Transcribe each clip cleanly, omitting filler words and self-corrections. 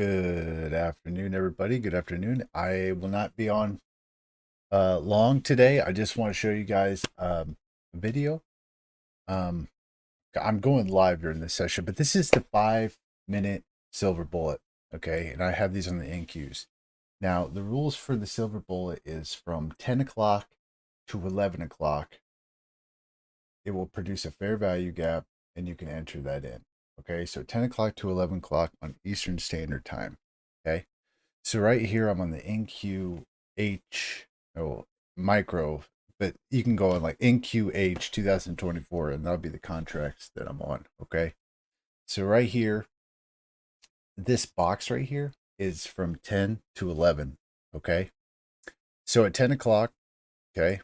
Good afternoon, everybody. Good afternoon. I will not be on long today. I just want to show you guys a video. Um, I'm going live during this session, but this is the 5 minute silver bullet. Okay, and I have these on the NQs. Now, the rules for the silver bullet is from 10 o'clock to 11 o'clock. It will produce a fair value gap, and you can enter that in. Okay, so 10 o'clock to 11 o'clock on Eastern Standard Time. Okay. So right here, I'm on the NQH micro, but you can go on like NQH 2024, and that'll be the contracts that I'm on. Okay. So right here, this box right here is from 10 to 11. Okay. So at 10 o'clock, okay,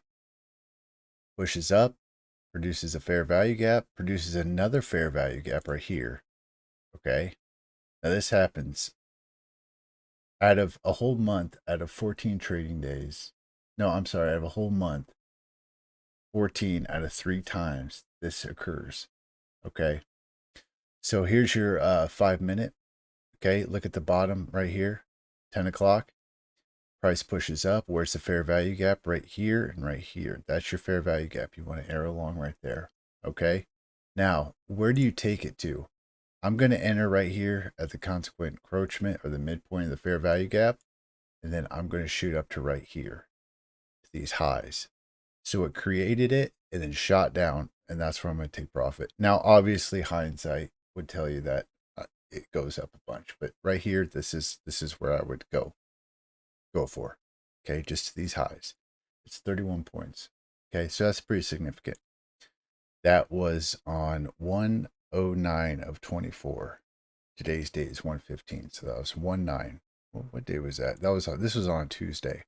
pushes up, produces a fair value gap, produces another fair value gap right here. Okay. Now this happens out of a whole month, out of 14 trading days. No, I'm sorry, out of a whole month, 14 out of 3 times this occurs. Okay. So here's your 5 minute. Okay. Look at the bottom right here, 10 o'clock. Price pushes up. Where's the fair value gap? Right here and right here. That's your fair value gap. You want to arrow along right there. Okay. Now, where do you take it to? I'm going to enter right here at the consequent encroachment or the midpoint of the fair value gap. And then I'm going to shoot up to right here, to these highs. So it created it and then shot down, and that's where I'm going to take profit. Now, obviously, hindsight would tell you that it goes up a bunch, but right here, this is where I would go for. Okay, just these highs. It's 31 points. Okay, so that's pretty significant. That was on 109 of 24. Today's date is 115, so that was 19. What day was that? This was on Tuesday.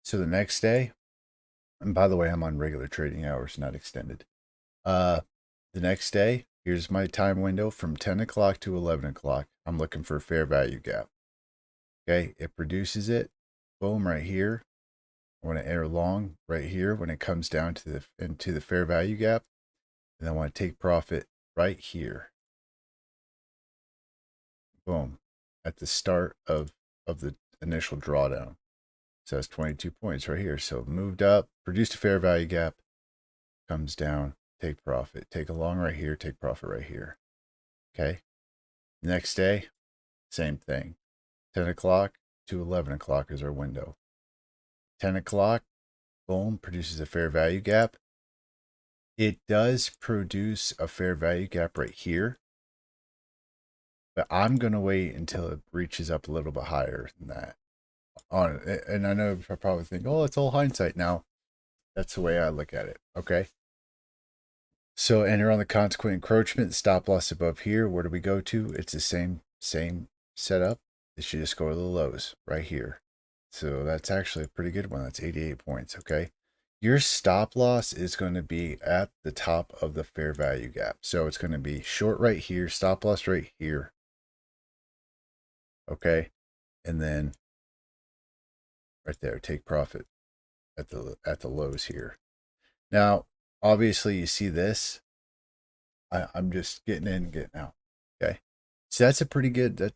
So the next day, and by the way, I'm on regular trading hours, not extended. The next day, here's my time window from 10 o'clock to 11 o'clock. I'm looking for a fair value gap. Okay, it produces it. Boom, right here. I want to enter long right here when it comes down to into the fair value gap. And I want to take profit right here. Boom, at the start of the initial drawdown. So that's 22 points right here. So moved up, produced a fair value gap, comes down, take profit, take a long right here, take profit right here. Okay. Next day, same thing. 10 o'clock to 11 o'clock is our window. 10 o'clock, boom, produces a fair value gap. It does produce a fair value gap right here, but I'm going to wait until it reaches up a little bit higher than that. On it. And I know I probably think, oh, it's all hindsight now. That's the way I look at it. Okay. So enter on the consequent encroachment, stop loss above here. Where do we go to? It's the same setup. It should just go to the lows right here. So that's actually a pretty good one. That's 88 points. Okay. Your stop loss is going to be at the top of the fair value gap. So it's going to be short right here, stop loss right here. Okay. And then right there, take profit at the lows here. Now, obviously you see this. I'm just getting in and getting out. Okay. So that's a pretty good a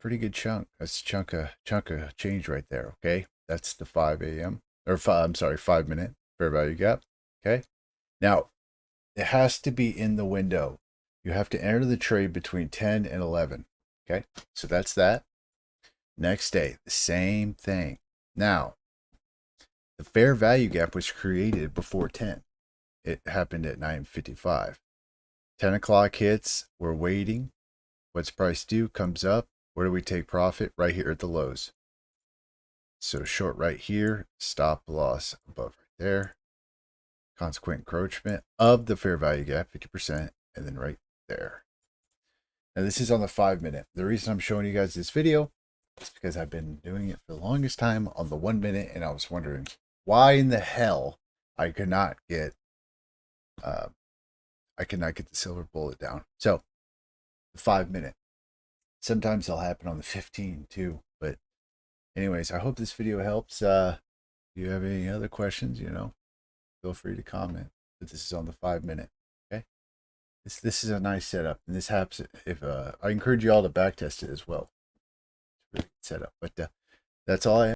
pretty good chunk. That's a chunk of change right there. Okay. That's the 5 a.m. or 5 minute fair value gap. Okay. Now it has to be in the window. You have to enter the trade between 10 and 11. Okay. So that's that. Next day, the same thing. Now, the fair value gap was created before 10. It happened at 9:55. 10 o'clock hits. We're waiting. What's price do? Comes up. Where do we take profit? Right here at the lows. So short right here. Stop loss above right there. Consequent encroachment of the fair value gap, 50%. And then right there. Now this is on the 5 minute. The reason I'm showing you guys this video is because I've been doing it for the longest time on the 1 minute. And I was wondering why in the hell I could not get the silver bullet down. So the 5 minute. Sometimes they'll happen on the 15 too. But anyways, I hope this video helps. If you have any other questions, feel free to comment. But this is on the 5 minute. Okay. This is a nice setup. And this happens if I encourage you all to back test it as well. setup. But that's all I